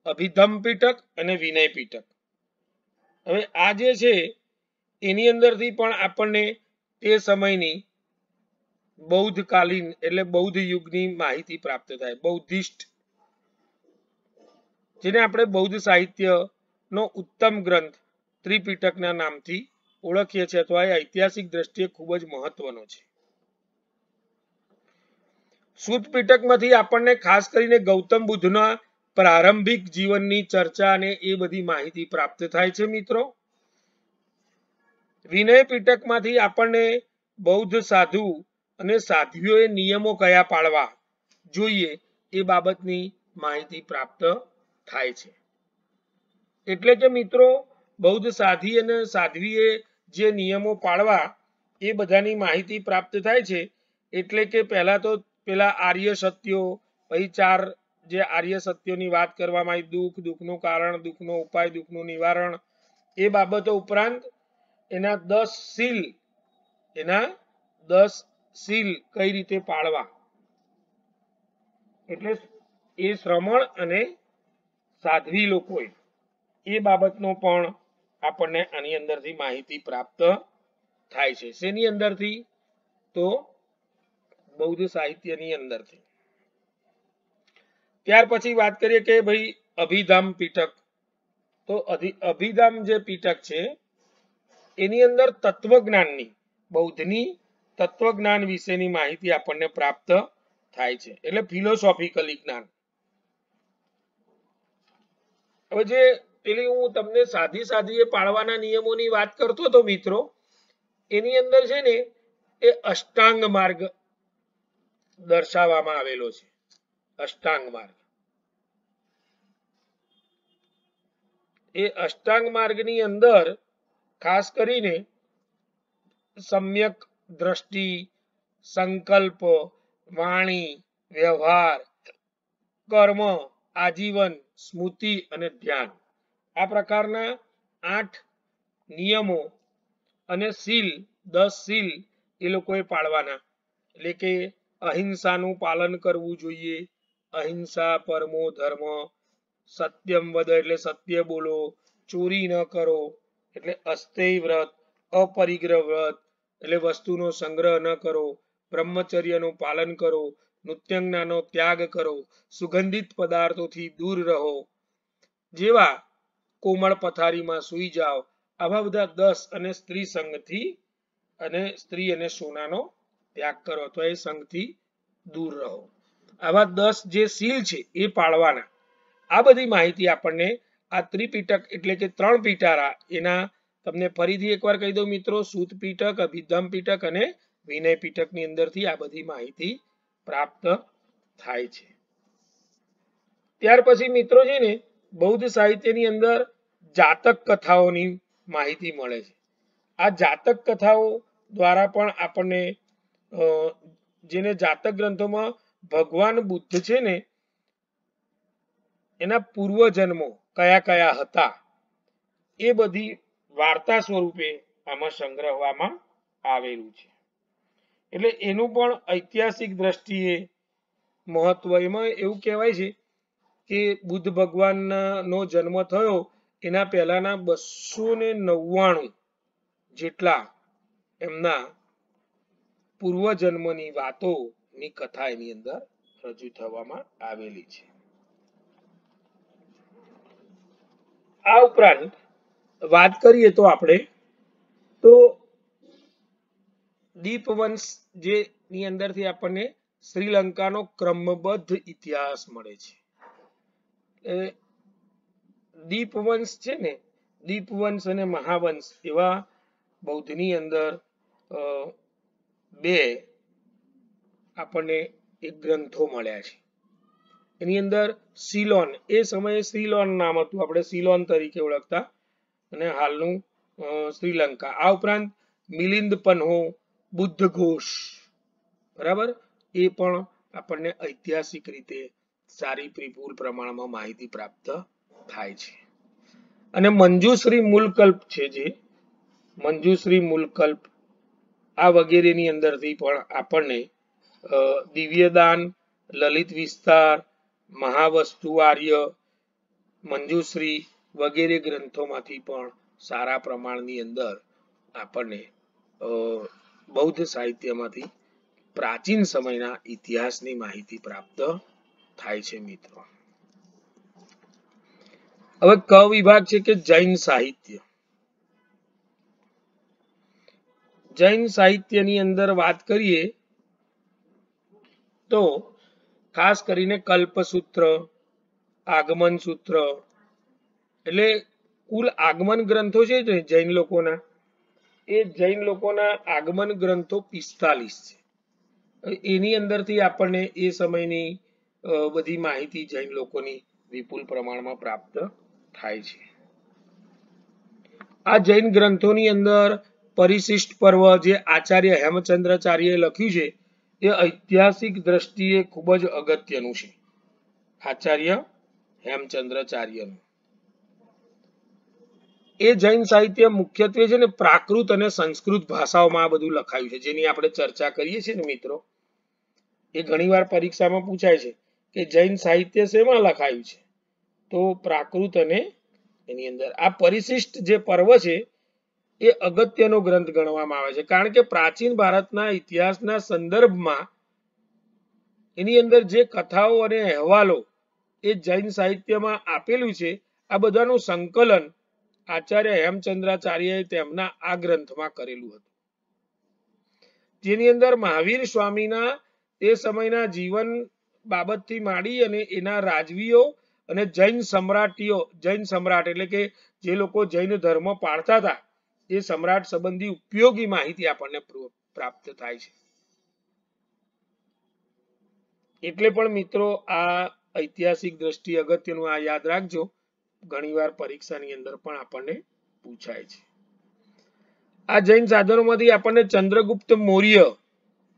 અભિધમ પિટક અને વિનય પિટક. હવે આ જે છે એની અંદરથી પણ આપણને તે સમયની બૌદ્ધ કાલીન એટલે બૌદ્ધ યુગની માહિતી પ્રાપ્ત થાય. બૌદ્ધિસ્ટ, જેને આપણે બૌદ્ધ સાહિત્ય નો ઉત્તમ ગ્રંથ ત્રિપિટકના નામથી ઓળખીએ છીએ અથવા ઐતિહાસિક દ્રષ્ટિએ ખૂબ જ મહત્વનો છે. સૂત પિટકમાંથી આપણને ખાસ કરીને ગૌતમ બુદ્ધના પ્રારંભિક જીવનની ચર્ચા અને એ બધી માહિતી પ્રાપ્ત થાય છે. મિત્રો, વિનય પિટકમાંથી આપણને બૌદ્ધ સાધુ અને સાધ્વીઓએ નિયમો કયા પાળવા જોઈએ એ બાબતની માહિતી પ્રાપ્ત થાય છે. એટલે કે મિત્રો, બૌદ્ધ સાધી અને સાધ્વીએ જે નિયમો પાળવા એ બધાની માહિતી પ્રાપ્ત થાય છે. એટલે કે પહેલા તો પેલા આર્ય સત્યો, પછી 4 જે આર્ય સત્યોની વાત કરવામાં આવી, દુઃખ, દુઃખનું કારણ, દુઃખનો ઉપાય, દુઃખનું નિવારણ, એ બાબતો ઉપરાંત એના 10 શીલ કઈ રીતે પાળવા, એટલે એ શ્રમણ અને સાધ્વી લોકોએ એ બાબતનો પણ આપણને આની અંદરથી માહિતી પ્રાપ્ત થાય છે. શેની અંદરથી? તો બૌદ્ધ સાહિત્યની અંદરથી. ત્યાર પછી વાત કરીએ કે ભાઈ અભિધામ પીટક. તો અભિધામ જે પીટક છે એની અંદર તત્વજ્ઞાનની બૌદ્ધની તત્વજ્ઞાન વિશેની માહિતી આપણને પ્રાપ્ત થાય છે, એટલે ફિલોસોફિકલી જ્ઞાન. હવે જે પેલી હું તમને સાદી સાદી પાળવાના નિયમોની વાત કરતો હતો મિત્રો, એની અંદર છે ને એ અષ્ટાંગ માર્ગ દર્શાવવામાં આવેલો છે. અષ્ટાંગ માર્ગ, એ અષ્ટાંગ માર્ગની અંદર ખાસ કરીને સમ્યક દ્રષ્ટિ, સંકલ્પ, વાણી, વ્યવહાર, કર્મ, આજીવન, સ્મૃતિ અને ધ્યાન, આ પ્રકારના 8 નિયમો અને સીલ, 10 સીલ એ લોકોએ પાળવાના. એટલે કે અહિંસાનું પાલન કરવું જોઈએ, અહિંસા પરમો ધર્મ, સત્યમ વદ એટલે સત્ય બોલો, ચોરી ન કરો એટલે અસ્થેય વ્રત, અપરિગ્રહ વ્રત એટલે વસ્તુનો સંગ્રહ ન કરો, બ્રહ્મચર્યનું પાલન કરો, નૃત્યંગનાનો ત્યાગ કરો, સુગંધિત પદાર્થોથી દૂર રહો, જેવા કોમળ પથારીમાં સૂઈ જાઓ, આવા બધા 10 અને સ્ત્રી સંગથી અને સ્ત્રી અને સોનાનો ત્યાગ કરો તો એ સંગથી દૂર રહો, આવા 10 જે સીલ છે એ પાળવાના. આ બધી માહિતી આપણને આ ત્રિપિટક એટલે કે 3 પિટારા, એના તમને ફરીથી એકવાર કહી દઉં મિત્રો, સૂત પીટક, અભિધમ પીટક અને વિનય પીટક ની અંદરથી આ બધી માહિતી પ્રાપ્ત થાય છે. ત્યાર પછી મિત્રો છે ને બૌદ્ધ સાહિત્યની અંદર જાતક કથાઓની માહિતી મળે છે. આ જાતક કથાઓ દ્વારા પણ આપણને જેને જાતક ગ્રંથોમાં ભગવાન બુદ્ધ છે ને એના પૂર્વજન્મો કયા કયા હતા એ બધી વાર્તા સ્વરૂપે આમાં સંગ્રહવામાં આવેલું છે. એટલે એનું પણ ઐતિહાસિક દ્રષ્ટિએ મહત્વ, એમાં એવું કહેવાય છે કે બુદ્ધ ભગવાનનો જન્મ થયો એના પહેલાના 299 જેટલા એમના પૂર્વજન્મની વાતોની કથા એની અંદર રજૂ થવામાં આવેલી છે. આ ઉપરાંત વાત કરીએ તો આપણે તો દીપવંશ જે ની અંદરથી આપણને શ્રીલંકાનો ક્રમબદ્ધ ઇતિહાસ મળે છે. દીપવંશ છે ને, દીપવંશ અને મહાવંશ એવા બૌદ્ધની અંદર 2 આપણને એક ગ્રંથો મળ્યા છે. એની અંદર સિલોન, એ સમયે સિલોન નામ હતું, આપણે સિલોન તરીકે ઓળખતા, અને હાલનું શ્રીલંકા. આ ઉપરાંત મિલિંદ પન્હો, બુદ્ધ ઘોષ, બરાબર, એ પણ આપણને ઐતિહાસિક રીતે સારી વિપુલ પ્રમાણમાં માહિતી પ્રાપ્ત થાય છે. અને મંજુશ્રી મૂલકલ્પ છે, જે મંજુશ્રી મૂલકલ્પ આ વગેરેની અંદરથી પણ આપણને દિવ્યદાન, લલિત વિસ્તાર, મહાવસ્તુ આર્ય, મંજુશ્રી વગેરે ગ્રંથોમાંથી પણ સારા પ્રમાણની અંદર આપણને બૌદ્ધ સાહિત્યમાંથી પ્રાચીન સમયના ઇતિહાસની માહિતી પ્રાપ્ત થાય છે મિત્રો. હવે ક વિભાગ છે કે જૈન સાહિત્ય. જૈન સાહિત્યની અંદર વાત કરીએ તો ખાસ કરીને કલ્પસૂત્ર, આગમન સૂત્ર, એટલે કુલ આગમન ગ્રંથો છે જૈન લોકોના, એ જૈન લોકોના આગમન ગ્રંથો 45 છે. એની અંદરથી આપણને એ સમયની બધી માહિતી જૈન લોકોની વિપુલ પ્રમાણમાં પ્રાપ્ત થાય છે. આ જૈન ગ્રંથોની અંદર પરિશિષ્ટ પર્વ જે આચાર્ય હેમચંદ્રાચાર્યએ લખ્યું છે એ ઐતિહાસિક દ્રષ્ટિએ ખૂબ જ અગત્યનું છે. આચાર્ય હેમચંદ્રાચાર્યનું એ જૈન સાહિત્ય મુખ્યત્વે છે ને પ્રાકૃત અને સંસ્કૃત ભાષાઓમાં આ બધું લખાયું છે, જેની આપણે ચર્ચા કરીએ છીએ ને મિત્રો. એ ઘણીવાર પરીક્ષામાં પૂછાય છે કે જૈન સાહિત્ય શેમાં લખાયું છે, તો પ્રાકૃત અને એની અંદર આ પરિશિષ્ટ જે પર્વ છે એ અગત્યનો ગ્રંથ ગણવામાં આવે છે, કારણ કે પ્રાચીન ભારતના ઇતિહાસના સંદર્ભમાં એની અંદર જે કથાઓ અને અહેવાલો એ જૈન સાહિત્યમાં આપેલું છે, આ બધાનું સંકલન આચાર્ય હેમચંદ્રાચાર્યએ તેમના આ ગ્રંથમાં કરેલું હતું. જેની અંદર મહાવીર સ્વામીના તે સમયના જીવન બાબતથી માંડી અને એના રાજવીઓ અને જૈન સમ્રાટ એટલે કે જે લોકો જૈન ધર્મ પાળતા હતા એ સમ્રાટ સંબંધી ઉપયોગી માહિતી આપણને પ્રાપ્ત થાય છે. એટલે પણ મિત્રો આ ઐતિહાસિક દ્રષ્ટિ અગત્યનું આ યાદ રાખજો, ઘણીવાર પરીક્ષાની અંદર પણ આપણને પૂછાય છે. આ જૈન સાધનોમાંથી આપણને ચંદ્રગુપ્ત મૌર્ય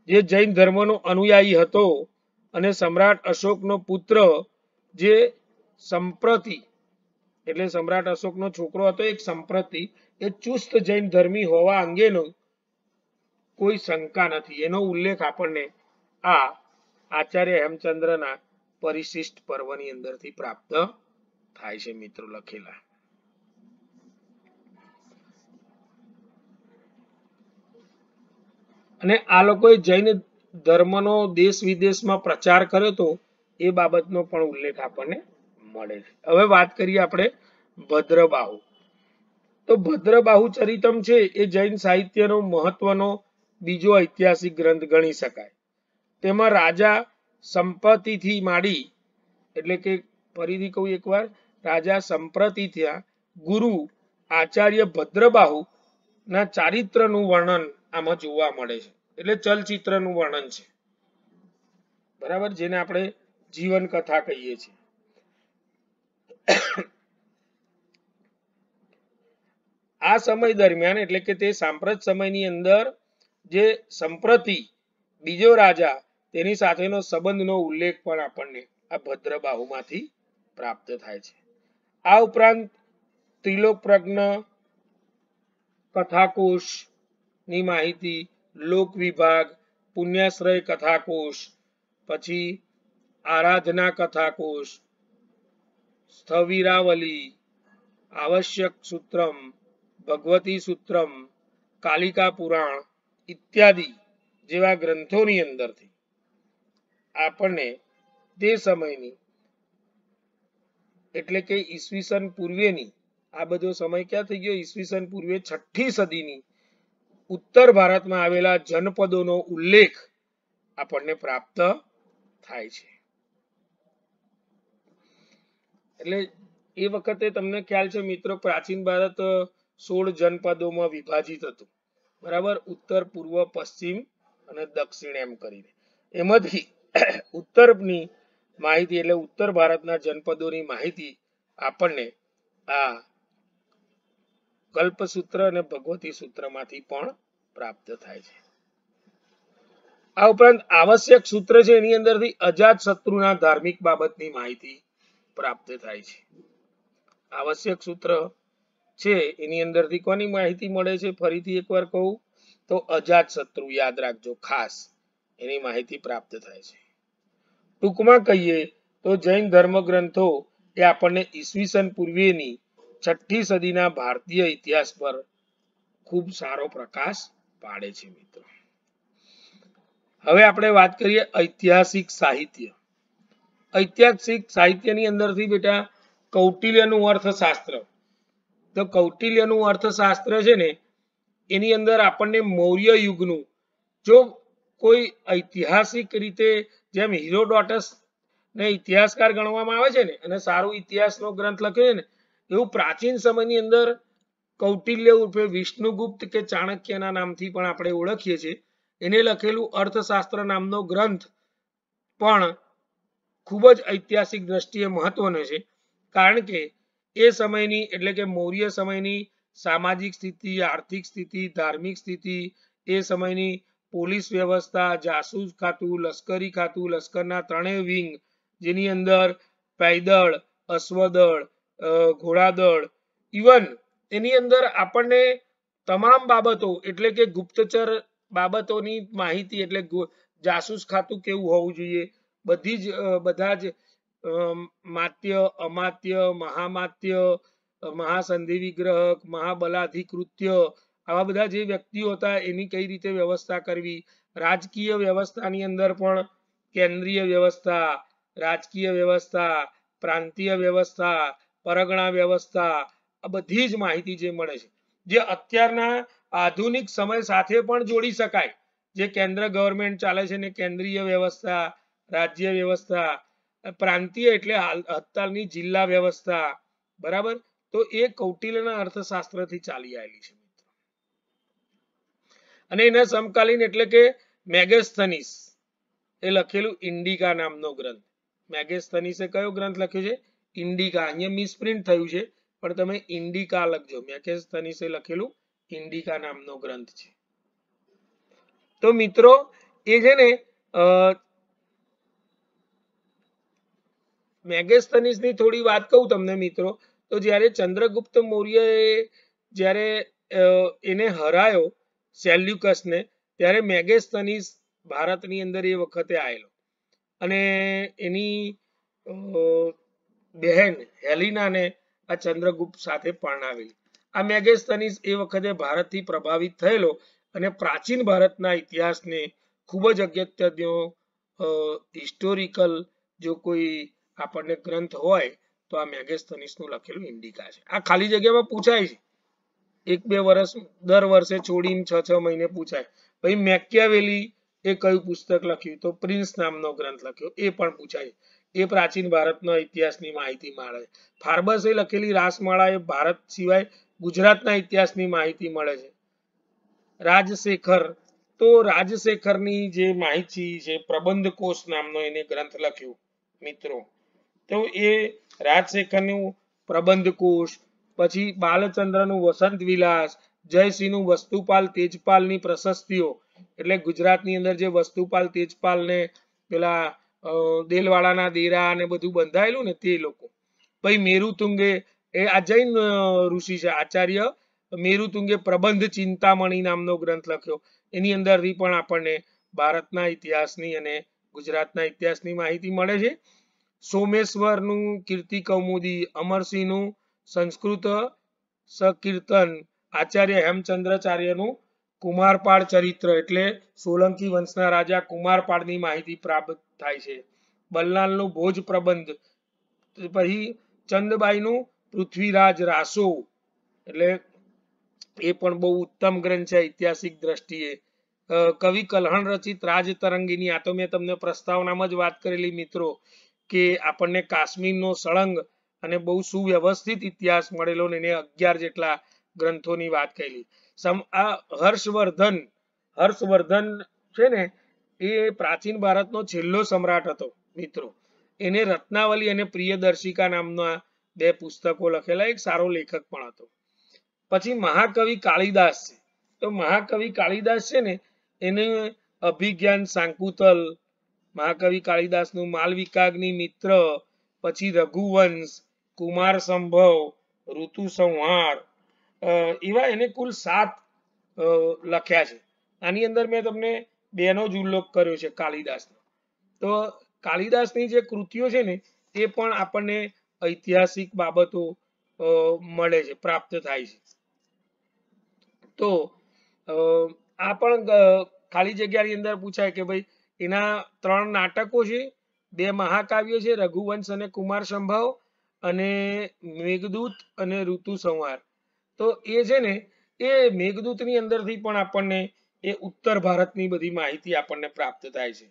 જે જૈન ધર્મનો અનુયાયી હતો અને સમ્રાટ અશોકનો પુત્ર જે સંપ્રતિ એટલે સમ્રાટ અશોકનો છોકરો હતો એક સંપ્રતિ એ ચુસ્ત જૈન ધર્મી હોવા અંગેનો કોઈ શંકા નથી. એનો ઉલ્લેખ આપણને આ આચાર્ય હેમચંદ્રના પરિશિષ્ટ પર્વની અંદરથી પ્રાપ્ત થાય છે મિત્રો લખેલા. અને આ લોકોએ જૈન ધર્મનો દેશ વિદેશમાં પ્રચાર કર્યો હતો એ બાબતનો પણ ઉલ્લેખ આપણને મળે છે. હવે વાત કરીએ આપણે ભદ્રબાહુ. તો ભદ્રબાહુ ચરિતમ છે એ જૈન સાહિત્યનો મહત્વનો બીજો ઐતિહાસિક ગ્રંથ ગણી શકાય. તેમાં રાજા સંપતિથી માંડી એટલે કે ફરીથી કહું એકવાર, રાજા સંપ્રતિથી ગુરુ આચાર્ય ભદ્રબાહુ ના ચારિત્રનું વર્ણન આમાં જોવા મળે છે. એટલે ચલચિત્રનું વર્ણન છે, બરાબર, જેને આપણે જીવન કથા કહીએ છીએ. આ સમય દરમિયાન એટલે કે તે સાંપ્રત સમયની અંદર જે સંપ્રતિ બીજો રાજા તેની સાથેનો સંબંધનો ઉલ્લેખ પણ આપણને આ ભદ્રબાહુમાંથી પ્રાપ્ત થાય છે. આ ઉપરાંત ત્રિલોક પ્રજ્ઞ, કથાકોશ ની માહિતી, લોક વિભાગ, પુણ્યાશ્રય કથાકોશ, પછી આરાધના કથાકોશ, સ્થવિરાવલી, આવશ્યક સૂત્રમ, ભગવતી સૂત્રમ, કાલિકા પુરાણ ઇત્યાદિ જેવા ગ્રંથોની અંદરથી આપણને તે સમયની એટલે કે ઈસવીસન પૂર્વેની, આ બધો સમય ક્યાં થઈ ગયો, ઈસવીસન પૂર્વે 6ઠી સદીની ઉત્તર ભારતમાં આવેલા જનપદોનો ઉલ્લેખ આપણને પ્રાપ્ત થાય છે. એટલે એ વખતે તમને ખ્યાલ છે મિત્રો, પ્રાચીન ભારત 16 જનપદોમાં વિભાજિત હતું, બરાબર, ઉત્તર, પૂર્વ, પશ્ચિમ અને દક્ષિણ એમ કરીને. એમાંથી ઉત્તરની માહિતી એટલે ઉત્તર ભારતના જનપદોની માહિતી આપણને આ કલ્પસૂત્ર અને ભગવતી સૂત્રમાંથી પણ પ્રાપ્ત થાય છે. આ ઉપરાંત આવશ્યક સૂત્ર છે એની અંદરથી અજાત શત્રુના ધાર્મિક બાબતની માહિતી પ્રાપ્ત થાય છે. આવશ્યક સૂત્ર છે એની અંદરથી કોની માહિતી મળે છે, ફરીથી એકવાર કહું તો અજાત શત્રુ, યાદ રાખજો ખાસ, એની માહિતી પ્રાપ્ત થાય છે. ટૂંકમાં કહીએ તો જૈન ધર્મ ગ્રંથો એ આપણને ઈસવીસન પૂર્વેની 6ઠી સદીના ભારતીય ઇતિહાસ પર ખૂબ સારો પ્રકાશ પાડે છે મિત્રો. હવે આપણે વાત કરીએ ઐતિહાસિક સાહિત્ય. ઐતિહાસિક સાહિત્યની અંદરથી બેટા કૌટિલ્યનું અર્થશાસ્ત્ર. તો કૌટિલ્યનું અર્થશાસ્ત્ર છે ને એની અંદર આપણને મૌર્ય યુગનું, જો કોઈ ઐતિહાસિક રીતે જેમ હિરોડોટસ ને ઇતિહાસકાર ગણવામાં આવે છે ને અને સારું ઇતિહાસનો ગ્રંથ લખ્યો છે ને, એવું પ્રાચીન સમયની અંદર કૌટિલ્ય ઉર્ફે વિષ્ણુગુપ્ત કે ચાણક્યના નામથી પણ આપણે ઓળખીએ છીએ, એને લખેલું અર્થશાસ્ત્ર નામનો ગ્રંથ પણ ખૂબ જ ઐતિહાસિક દ્રષ્ટિએ મહત્વનો છે. કારણ કે એ સમયની એટલે કે મૌર્ય સમયની સામાજિક સ્થિતિ, આર્થિક સ્થિતિ, ધાર્મિક સ્થિતિ, એ સમયની પોલીસ વ્યવસ્થા, જાસૂસ ખાતું, લશ્કરી ખાતું, લશ્કરના 3 વિંગ જેની અંદર પૈદળ, અશ્વદળ, ઘોડાદળ, ઇવન એની અંદર આપણને તમામ બાબતો એટલે કે ગુપ્તચર બાબતોની માહિતી એટલે જાસૂસ ખાતું કેવું હોવું જોઈએ, બધા જ માત્ય, અમાત્ય, મહામાત્ય, મહાસંધિ વિગ્રહક, મહાબલાધિકૃત્ય, આવા બધા જે વ્યક્તિઓ હતા એની કઈ રીતે વ્યવસ્થા કરવી, રાજકીય વ્યવસ્થાની અંદર પણ કેન્દ્રીય વ્યવસ્થા, રાજકીય વ્યવસ્થા, પ્રાંતીય વ્યવસ્થા, પરગણા વ્યવસ્થા, આ બધી જ માહિતી જે મળે છે, જે અત્યારના આધુનિક સમય સાથે પણ જોડી શકાય જે કેન્દ્ર ગવર્મેન્ટ ચાલે છે ને કેન્દ્રીય વ્યવસ્થા, રાજ્ય વ્યવસ્થા, પ્રાંતીય એટલે અત્યારની જિલ્લા વ્યવસ્થા, બરાબર, તો એ કૌટિલ્યના અર્થશાસ્ત્રથી ચાલી આવેલી છે. અને એના સમકાલીન એટલે કે મેગેસ્થનીસ એ લખેલું ઇન્ડિકા નામનો ગ્રંથ. મેગેસ્થનીસે કયો ગ્રંથ લખ્યો છે? ઇન્ડિકા. અહીંયા મિસપ્રિન્ટ થયું છે પણ તમે ઇન્ડિકા લખજો. મેગેસ્થનીસે લખેલું ઇન્ડિકા નામનો ગ્રંથ છે. તો મિત્રો એ છે ને મેગેસ્થનીસની થોડી વાત કહું તમને મિત્રો. તો જ્યારે ચંદ્રગુપ્ત મૌર્યએ જ્યારે એને હરાયો સેલ્યુકસને, ત્યારે મેગેસ્થનીસ ભારતની અંદર એ વખતે આવેલો અને એની બહેન હેલિનાને આ ચંદ્રગુપ્ત સાથે પરણાવેલી. આ મેગેસ્થનીસ એ વખતે ભારતથી પ્રભાવિત થયેલો અને પ્રાચીન ભારતના ઇતિહાસને ખૂબ જ અગત્યનો હિસ્ટોરિકલ જો કોઈ આપણને ગ્રંથ હોય તો આ મેગેસ્થનીસનું લખેલું ઇન્ડિકા છે. આ ખાલી જગ્યામાં પૂછાય છે, 1-2 વર્ષ દર વર્ષે છોડીને 6-6 મહિને પૂછાય. ભાઈ મેકિયાવેલી એ કયું પુસ્તક લખ્યું? તો પ્રિન્સ નામનો ગ્રંથ લખ્યો, એ પણ પૂછાય. એ પ્રાચીન ભારતના ઇતિહાસની માહિતી મળે. ફાર્બસે લખેલી રાસમાળા એ ભારત સિવાય ગુજરાતના ઇતિહાસની માહિતી મળે છે. રાજશેખર, તો રાજશેખરની જે માહિતી છે, પ્રબંધ કોશ નામનો એને ગ્રંથ લખ્યો મિત્રો. તો એ રાજશેખરનું પ્રબંધ કોશ, પછી બાલચંદ્રનું વસંત વિલાસ, જયસિંહનું વસ્તુપાલ તેજપાલની પ્રશસ્તિઓ, એટલે ગુજરાતની અંદર જે વસ્તુપાલ તેજપાલ ને પેલા દેલવાડાના દેરા અને બધું બંધાયેલું ને તે લોકો. પછી મેરુતુંગે એ આ જૈન ઋષિ છે, આચાર્ય મેરુતુંગે પ્રબંધ ચિંતામણી નામનો ગ્રંથ લખ્યો. એની અંદરથી પણ આપણને ભારતના ઇતિહાસની અને ગુજરાતના ઇતિહાસની માહિતી મળે છે. સોમેશ્વરનું કીર્તિ કૌમુદી, અમરસિંહનું સંસ્કૃત સકીર્તન, આચાર્ય હેમચંદ્રાચાર્યનું કુમારપાળ ચરિત્ર એટલે સોલંકી વંશના રાજા કુમારપાળની માહિતી પ્રાપ્ત થાય છે. બલ્લાલનું ભોજ પ્રબંધ, પછી ચંદબાઈનું પૃથ્વીરાજ રાસો, એટલે એ પણ બહુ ઉત્તમ ગ્રંથ છે ઐતિહાસિક દ્રષ્ટિએ. કવિ કલ્હણ રચિત રાજતરંગીની, આ તો મેં તમને પ્રસ્તાવનામાં જ વાત કરેલી મિત્રો કે આપણને કાશ્મીરનો સળંગ અને બહુ સુવ્યવસ્થિત ઇતિહાસ મળેલો ને એને 11 જેટલા ગ્રંથોની વાત કરેલી. આ હર્ષવર્ધન છે ને એ પ્રાચીન ભારતનો છેલ્લો સમ્રાટ હતો મિત્રો. એને રત્નાવલી અને પ્રિયદર્શિકા નામના 2 પુસ્તકો લખેલા, એક સારો લેખક પણ હતો. પછી મહાકવિ કાલિદાસ છે. તો મહાકવિ કાલિદાસ છે ને એને અભિજ્ઞાન શાંકુતલ, મહાકવિ કાલિદાસનું માલવિકાગ્નિ મિત્ર, પછી રઘુવંશ, કુમાર સંભવ, ઋતુ સંહાર, એવા એને કુલ 7 લખ્યા છે. આની અંદર મેં તમને 2નો જ ઉલ્લેખ કર્યો છે કાલિદાસનો. તો કાલિદાસની જે કૃતિઓ છે ને એ પણ આપણને ઐતિહાસિક બાબતો મળે છે, પ્રાપ્ત થાય છે. તો આ પણ ખાલી જગ્યાની અંદર પૂછાય કે ભાઈ એના 3 નાટકો છે, 2 મહાકાવ્યો છે, રઘુવંશ અને કુમાર સંભવ, અને મેઘદૂત અને ઋતુ સંહાર. તો એ છે ને એ મેઘદૂતની અંદરથી પણ આપણને એ ઉત્તર ભારતની બધી માહિતી આપણને પ્રાપ્ત થાય છે.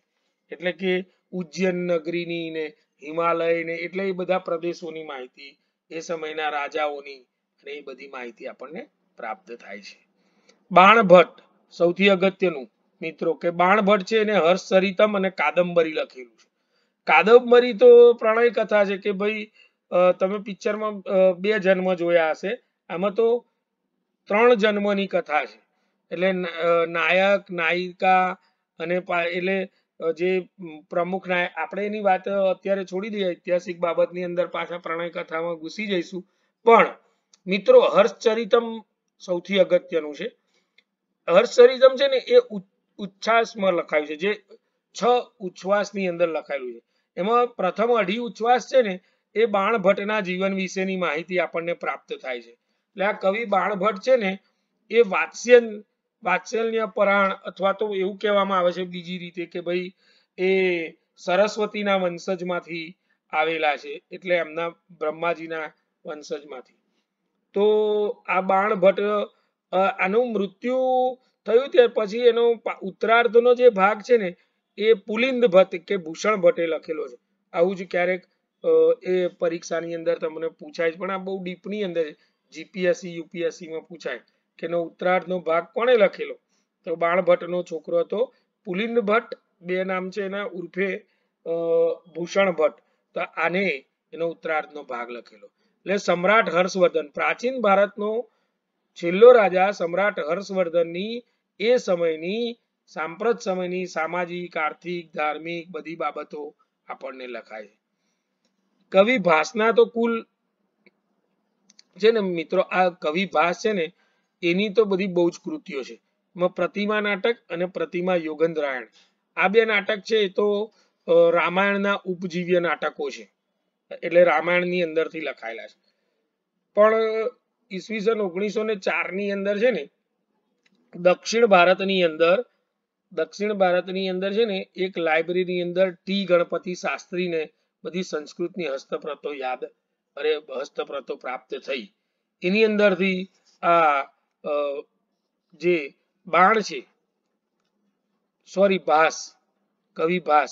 એટલે કે ઉજ્જૈન નગરીની ને હિમાલય ને એટલે એ બધા પ્રદેશોની માહિતી, એ સમયના રાજાઓની અને એ બધી માહિતી આપણને પ્રાપ્ત થાય છે. બાણભટ્ટ સૌથી અગત્યનું મિત્રો કે બાણભટ્ટ છે એને હર્ષચરિતમ અને કાદંબરી લખેલું છે. કાદંબરી તો પ્રણય કથા છે કે ભાઈ તમે પિક્ચરમાં 2 જન્મ જોયા હશે, આમાં તો 3 જન્મની કથા છે. એટલે નાયક નાયિકા અને એટલે જે પ્રમુખ નાયક, આપણે એની વાત અત્યારે છોડી દઈએ, ઐતિહાસિક બાબતની અંદર પાછા પ્રણય કથામાં ઘૂસી જઈશું. પણ મિત્રો હર્ષચરિતમ સૌથી અગત્યનું છે. હર્ષચરિતમ છે ને એ ઉચ્છ્વાસમાં લખાયું છે, જે 6 ઉચ્છ્વાસની અંદર લખાયેલું છે. એમાં પ્રથમ 2.5 ઉચ્છ્વાસ છે ને એ બાણભટ્ટના જીવન વિશેની માહિતી આપણને પ્રાપ્ત થાય છે. એટલે આ કવિ બાણભટ્ટ છે ને એ વાત્સલ્ય પરાણ, અથવા તો એવું કહેવામાં આવે છે બીજી રીતે કે ભાઈ એ સરસ્વતીના વંશજમાંથી આવેલા છે, એટલે એમના બ્રહ્માજીના વંશજમાંથી. તો આ બાણભટ્ટ આનું મૃત્યુ થયું ત્યાર પછી એનો ઉત્તરાર્ધનો જે ભાગ છે ને એ પુલિંદ ભટ્ટ કે ભૂષણ ભટ્ટે લખેલો છે. આવું જ ક્યારેક એ પરીક્ષાની અંદર તમને પૂછાય, પણ આ બહુ ડીપની અંદર જીપીએસસી યુપીએસસી માં પૂછાય કે એનો ઉત્તરાર્ધનો ભાગ કોણે લખેલો, તો બાણભટ્ટનો છોકરો હતો પુલિંદ ભટ્ટ, બે નામ છે એના, ઉર્ફે ભૂષણ ભટ્ટ. તો આને એનો ઉત્તરાર્ધનો ભાગ લખેલો. એટલે સમ્રાટ હર્ષવર્ધન, પ્રાચીન ભારતનો છેલ્લો રાજા સમ્રાટ હર્ષવર્ધનની એ સમયની સાંપ્રત સમયની સામાજિક, આર્થિક, ધાર્મિક બધી બાબતો આપણને લખાય છે. કવિ ભાસના તો કુલ છે ને મિત્રો, આ કવિ ભાસ છે ને એની તો બધી બહુ જ કૃતિઓ છે. એમાં પ્રતિમા નાટક અને પ્રતિમા યોગેન્દ્રાયણ, આ બે નાટક છે એ તો રામાયણના ઉપજીવ્ય નાટકો છે, એટલે રામાયણની અંદરથી લખાયેલા છે. પણ ઈસવીસન 1904 ની અંદર છે ને દક્ષિણ ભારતની અંદર છે ને એક લાઇબ્રેરીની અંદર ટી ગણપતિ શાસ્ત્રીને બધી સંસ્કૃતની હસ્તપ્રતો પ્રાપ્ત થઈ. એની અંદરથી આ જે બાણ છે, સોરી ભાસ, કવિ ભાસ,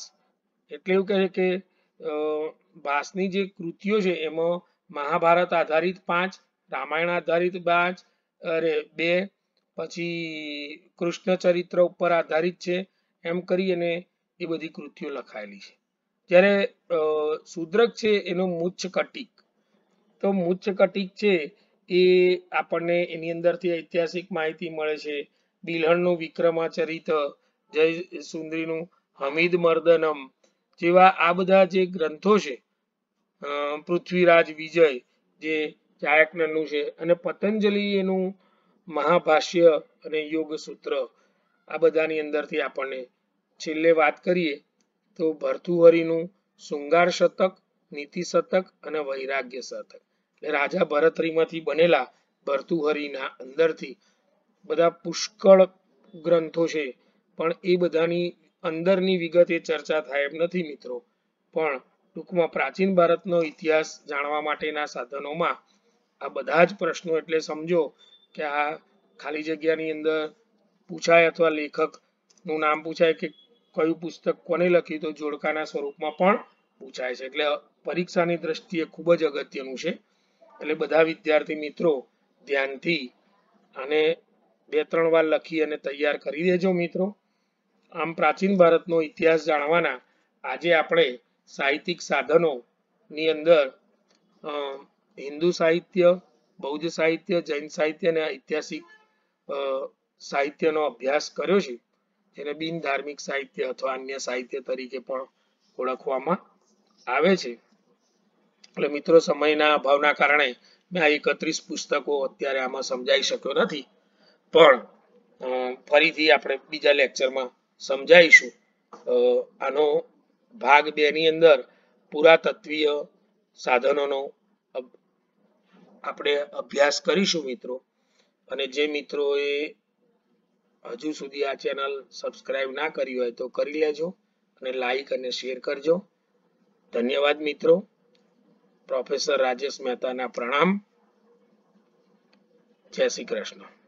એટલે એવું કહે છે કે ભાસની જે કૃતિઓ છે એમાં મહાભારત આધારિત 5, રામાયણ આધારિત 2, પછી કૃષ્ણ ચરિત્ર ઉપર આધારિત છે, એમ કરી અને એ બધી કૃતિઓ લખાયેલી છે. જ્યારે શુદ્રક છે એનો મુચ્છ કટિક, તો મુચ્છ કટિક છે એ આપણને એની અંદરથી ઐતિહાસિક માહિતી મળે છે. બિલ્હણનું વિક્રમાચરિત, જય સુંદરીનું હમીદ મર્દનમ જેવા આ બધા જે ગ્રંથો છે, પૃથ્વીરાજ વિજય જે ચાણક્યનું છે, અને પતંજલિ એનું મહાભાષ્ય અને યોગ સૂત્ર, આ બધાની અંદરથી આપણને છેલ્લે વાત કરીએ તો ભર્તૃહરિનું શૃંગાર શતક, નીતિ શતક અને વૈરાગ્ય શતક, એટલે રાજા ભરતરીમાંથી બનેલા ભર્તૃહરિના અંદરથી બધા પુષ્કળ ગ્રંથો છે. પણ એ બધાની અંદરની વિગત એ ચર્ચા થાય એમ નથી મિત્રો, પણ ટૂંકમાં પ્રાચીન ભારતનો ઇતિહાસ જાણવા માટેના સાધનોમાં આ બધા જ પ્રશ્નો, એટલે સમજો કે આ ખાલી જગ્યાની અંદર પૂછાય અથવા લેખકનું નામ પૂછાય કે કયું પુસ્તક કોને લખ્યું, તો જોડકાના સ્વરૂપમાં પણ પૂછાય છે. એટલે પરીક્ષાની દ્રષ્ટિએ ખૂબ જ અગત્યનું છે. એટલે બધા વિદ્યાર્થી મિત્રો ધ્યાનથી આને 2-3 વાર લખી અને તૈયાર કરી દેજો મિત્રો. આમ પ્રાચીન ભારતનો ઇતિહાસ જાણવાના આજે આપણે સાહિત્યિક સાધનોની અંદર હિન્દુ સાહિત્ય, બૌદ્ધ સાહિત્ય, જૈન સાહિત્ય અને ઐતિહાસિક સાહિત્યનો અભ્યાસ કર્યો છે, જેને બિન ધાર્મિક સાહિત્ય અથવા અન્ય સાહિત્ય તરીકે પણ ઓળખવામાં આવે છે. એટલે મિત્રો સમયના અભાવના કારણે મેં આ 31 પુસ્તકો અત્યારે આમાં સમજાવી શક્યો નથી, પણ ફરીથી આપણે બીજા લેક્ચરમાં સમજાવીશું. આનો ભાગ 2 ની અંદર પુરાતત્વીય સાધનોનો આપણે અભ્યાસ કરીશું મિત્રો. અને જે મિત્રોએ હજુ સુધી આ ચેનલ સબસ્ક્રાઇબ ના કરી હોય તો કરી લેજો અને લાઈક અને શેર કરજો. ધન્યવાદ મિત્રો. પ્રોફેસર રાજેશ મહેતાના પ્રણામ. જય શ્રી કૃષ્ણ.